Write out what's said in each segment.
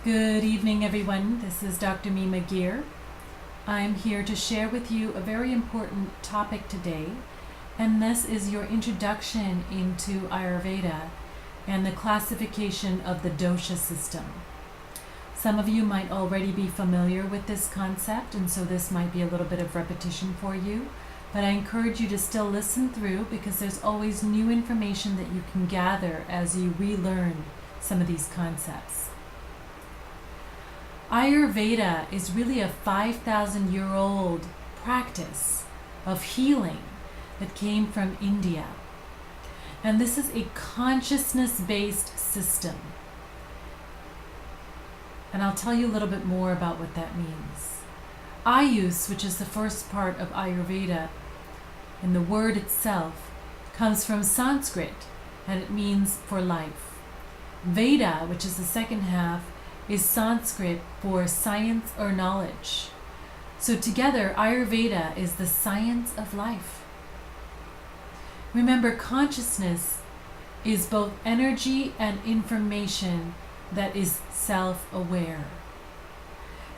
Good evening, everyone. This is Dr. Mima Gear. I'm here to share with you a very important topic today, and this is your introduction into Ayurveda and the classification of the dosha system. Some of you might already be familiar with this concept, and so this might be a little bit of repetition for you, but I encourage you to still listen through because there's always new information that you can gather as you relearn some of these concepts. Ayurveda is really a 5,000-year-old practice of healing that came from India. And this is a consciousness-based system. And I'll tell you a little bit more about what that means. Ayus, which is the first part of Ayurveda, and the word itself, comes from Sanskrit, and it means for life. Veda, which is the second half, is Sanskrit for science or knowledge. So together, Ayurveda is the science of life. Remember, consciousness is both energy and information that is self-aware.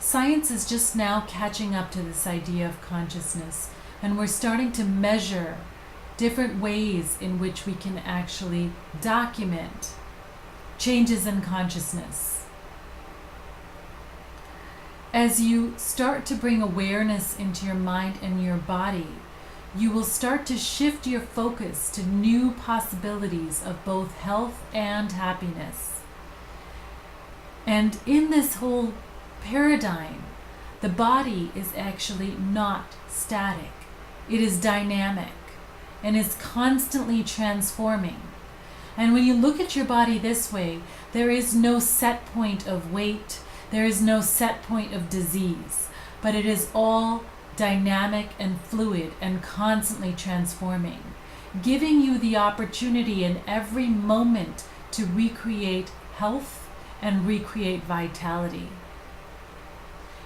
Science is just now catching up to this idea of consciousness, and we're starting to measure different ways in which we can actually document changes in consciousness. As you start to bring awareness into your mind and your body, you will start to shift your focus to new possibilities of both health and happiness. And in this whole paradigm, the body is actually not static. It is dynamic and is constantly transforming. And when you look at your body this way, there is no set point of weight. There is no set point of disease, but it is all dynamic and fluid and constantly transforming, giving you the opportunity in every moment to recreate health and recreate vitality.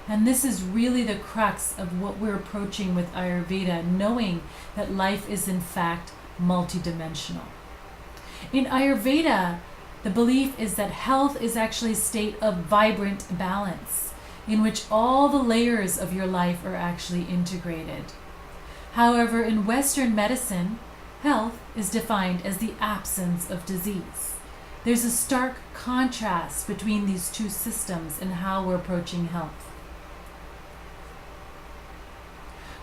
And this is really the crux of what we're approaching with Ayurveda, knowing that life is in fact multidimensional. In Ayurveda, the belief is that health is actually a state of vibrant balance, in which all the layers of your life are actually integrated. However, in Western medicine, health is defined as the absence of disease. There's a stark contrast between these two systems in how we're approaching health.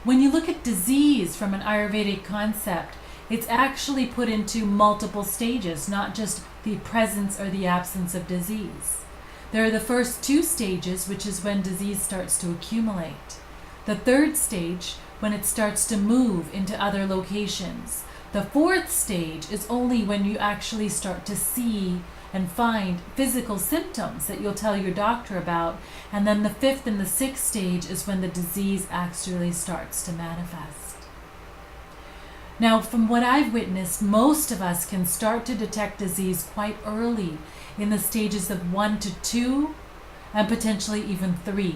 When you look at disease from an Ayurvedic concept, it's actually put into multiple stages, not just the presence or the absence of disease. There are the first two stages, which is when disease starts to accumulate. The third stage, when it starts to move into other locations. The fourth stage is only when you actually start to see and find physical symptoms that you'll tell your doctor about. And then the fifth and the sixth stage is when the disease actually starts to manifest. Now, from what I've witnessed, most of us can start to detect disease quite early in the stages of 1 to 2 and potentially even 3.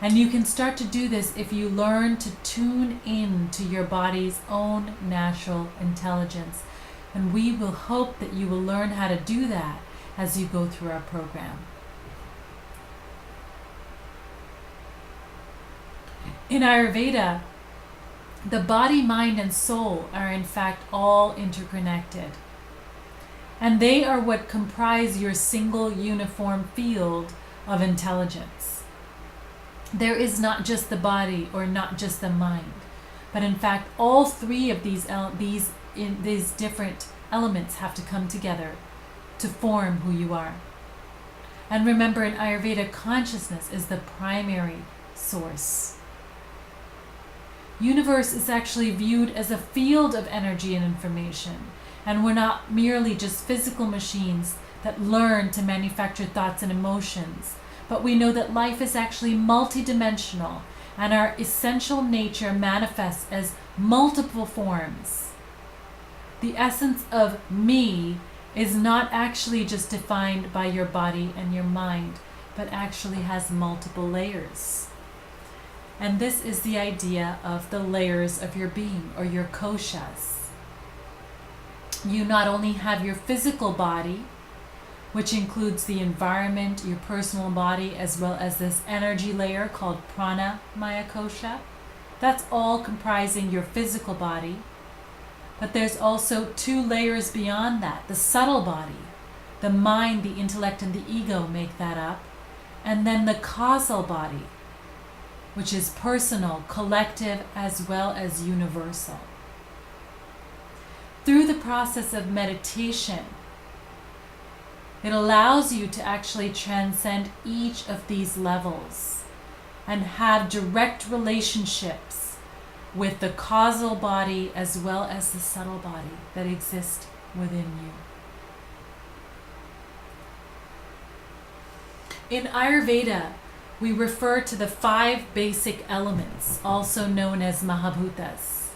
And you can start to do this if you learn to tune in to your body's own natural intelligence. And we will hope that you will learn how to do that as you go through our program. In Ayurveda, the body, mind, and soul are in fact all interconnected. And they are what comprise your single uniform field of intelligence. There is not just the body or not just the mind, but in fact all three of these different elements have to come together to form who you are. And remember, in Ayurveda, consciousness is the primary source. Universe is actually viewed as a field of energy and information, and we're not merely just physical machines that learn to manufacture thoughts and emotions, but we know that life is actually multidimensional, and our essential nature manifests as multiple forms. The essence of me is not actually just defined by your body and your mind, but actually has multiple layers. And this is the idea of the layers of your being, or your koshas. You not only have your physical body, which includes the environment, your personal body, as well as this energy layer called prana maya kosha. That's all comprising your physical body. But there's also 2 layers beyond that. The subtle body, the mind, the intellect, and the ego make that up. And then the causal body, which is personal, collective, as well as universal. Through the process of meditation, it allows you to actually transcend each of these levels and have direct relationships with the causal body as well as the subtle body that exist within you. In Ayurveda, we refer to the 5 basic elements, also known as Mahabhutas.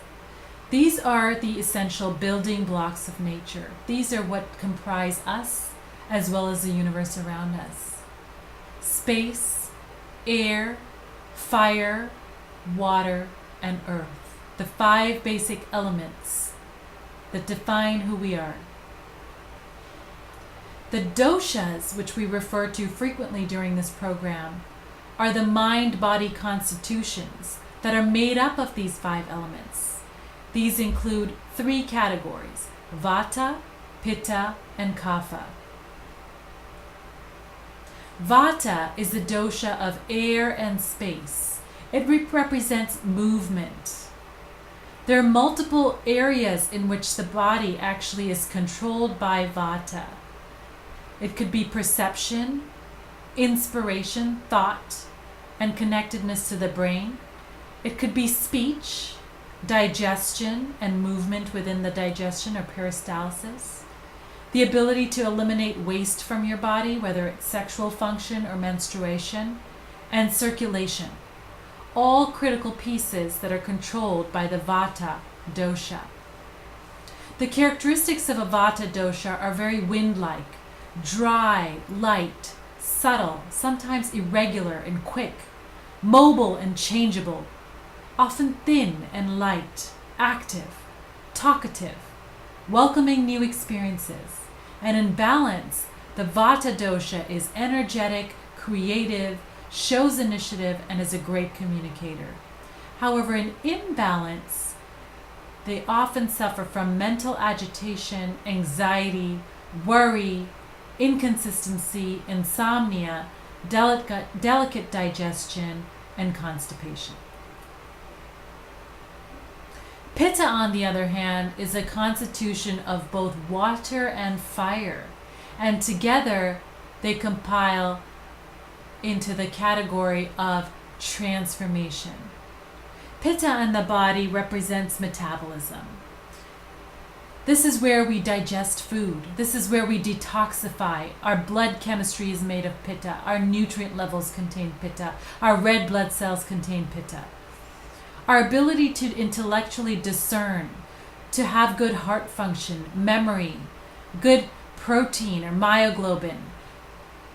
These are the essential building blocks of nature. These are what comprise us as well as the universe around us. Space, air, fire, water, and earth. The 5 basic elements that define who we are. The doshas, which we refer to frequently during this program, are the mind-body constitutions that are made up of these 5 elements. These include 3 categories: Vata, Pitta, and Kapha. Vata is the dosha of air and space. It represents movement. There are multiple areas in which the body actually is controlled by Vata. It could be perception, inspiration, thought, and connectedness to the brain. It could be speech, digestion, and movement within the digestion or peristalsis. The ability to eliminate waste from your body, whether it's sexual function or menstruation, and circulation. All critical pieces that are controlled by the Vata dosha. The characteristics of a Vata dosha are very wind-like, dry, light, subtle, sometimes irregular and quick, mobile and changeable, often thin and light, active, talkative, welcoming new experiences. And in balance, the Vata dosha is energetic, creative, shows initiative, and is a great communicator. However, in imbalance, they often suffer from mental agitation, anxiety, worry, inconsistency, insomnia, delicate digestion, and constipation. Pitta, on the other hand, is a constitution of both water and fire, and together they compile into the category of transformation. Pitta in the body represents metabolism. This is where we digest food. This is where we detoxify. Our blood chemistry is made of Pitta. Our nutrient levels contain Pitta. Our red blood cells contain Pitta. Our ability to intellectually discern, to have good heart function, memory, good protein or myoglobin,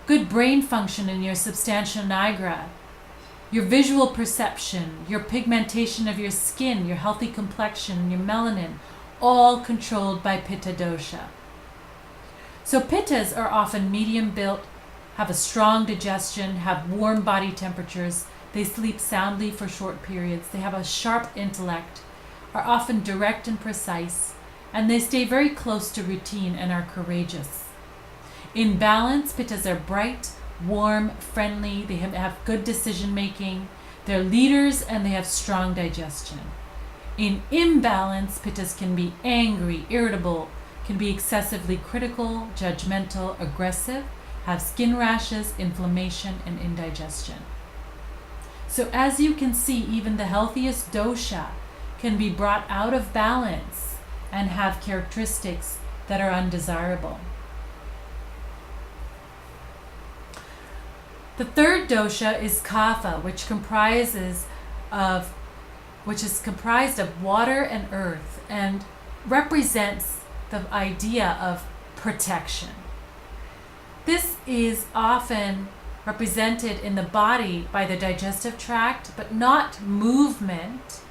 good brain function in your substantia nigra, your visual perception, your pigmentation of your skin, your healthy complexion, your melanin, all controlled by Pitta dosha. So Pittas are often medium built, have a strong digestion, have warm body temperatures, they sleep soundly for short periods, they have a sharp intellect, are often direct and precise, and they stay very close to routine and are courageous. In balance, Pittas are bright, warm, friendly, they have good decision making, they're leaders, and they have strong digestion. In imbalance, Pittas can be angry, irritable, can be excessively critical, judgmental, aggressive, have skin rashes, inflammation, and indigestion. So as you can see, even the healthiest dosha can be brought out of balance and have characteristics that are undesirable. The third dosha is Kapha, which is comprised of water and earth and represents the idea of protection. This is often represented in the body by the digestive tract, but not movement,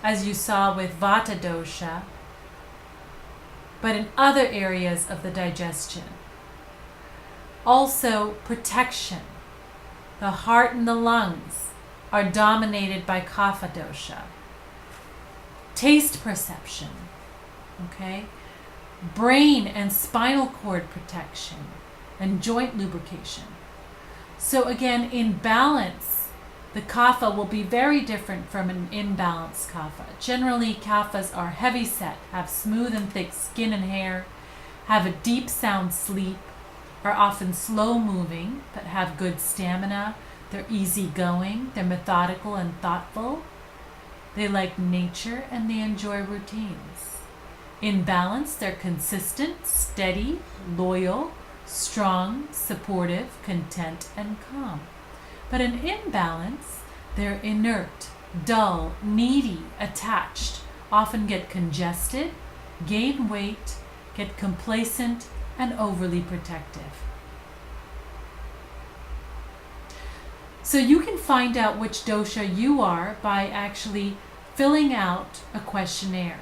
as you saw with Vata dosha. but in other areas of the digestion. Also, protection. The heart and the lungs are dominated by Kapha dosha. Taste perception, okay? Brain and spinal cord protection and joint lubrication. So again, in balance, the Kapha will be very different from an imbalanced Kapha. Generally, Kaphas are heavy set, have smooth and thick skin and hair, have a deep sound sleep, are often slow moving, but have good stamina. They're easygoing, they're methodical and thoughtful. They like nature and they enjoy routines. In balance, they're consistent, steady, loyal, strong, supportive, content, and calm. But in imbalance, they're inert, dull, needy, attached, often get congested, gain weight, get complacent, and overly protective. So you can find out which dosha you are by actually filling out a questionnaire.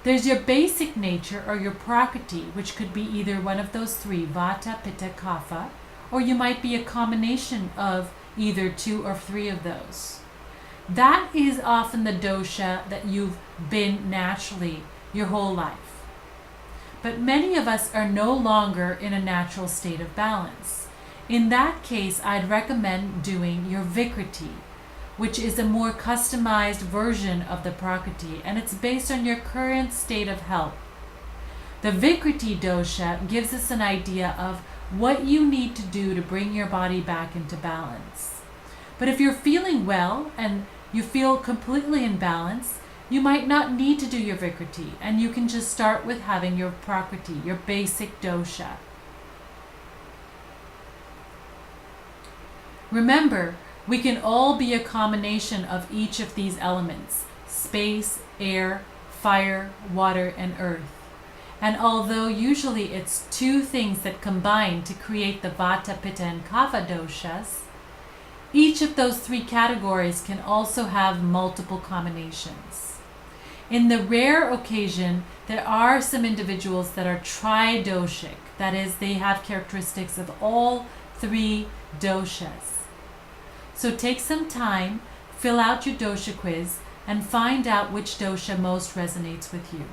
There's your basic nature or your prakriti, which could be either one of those three, vata, pitta, kapha, or you might be a combination of either 2 or 3 of those. That is often the dosha that you've been naturally your whole life. But many of us are no longer in a natural state of balance. In that case, I'd recommend doing your Vikriti, which is a more customized version of the Prakriti, and it's based on your current state of health. The Vikriti dosha gives us an idea of what you need to do to bring your body back into balance. But if you're feeling well and you feel completely in balance, you might not need to do your Vikriti, and you can just start with having your Prakriti, your basic dosha. Remember, we can all be a combination of each of these elements: space, air, fire, water, and earth. And although usually it's 2 things that combine to create the vata, pitta, and kapha doshas, each of those 3 categories can also have multiple combinations. In the rare occasion, there are some individuals that are tridoshic, that is, they have characteristics of all 3 doshas. So take some time, fill out your dosha quiz, and find out which dosha most resonates with you.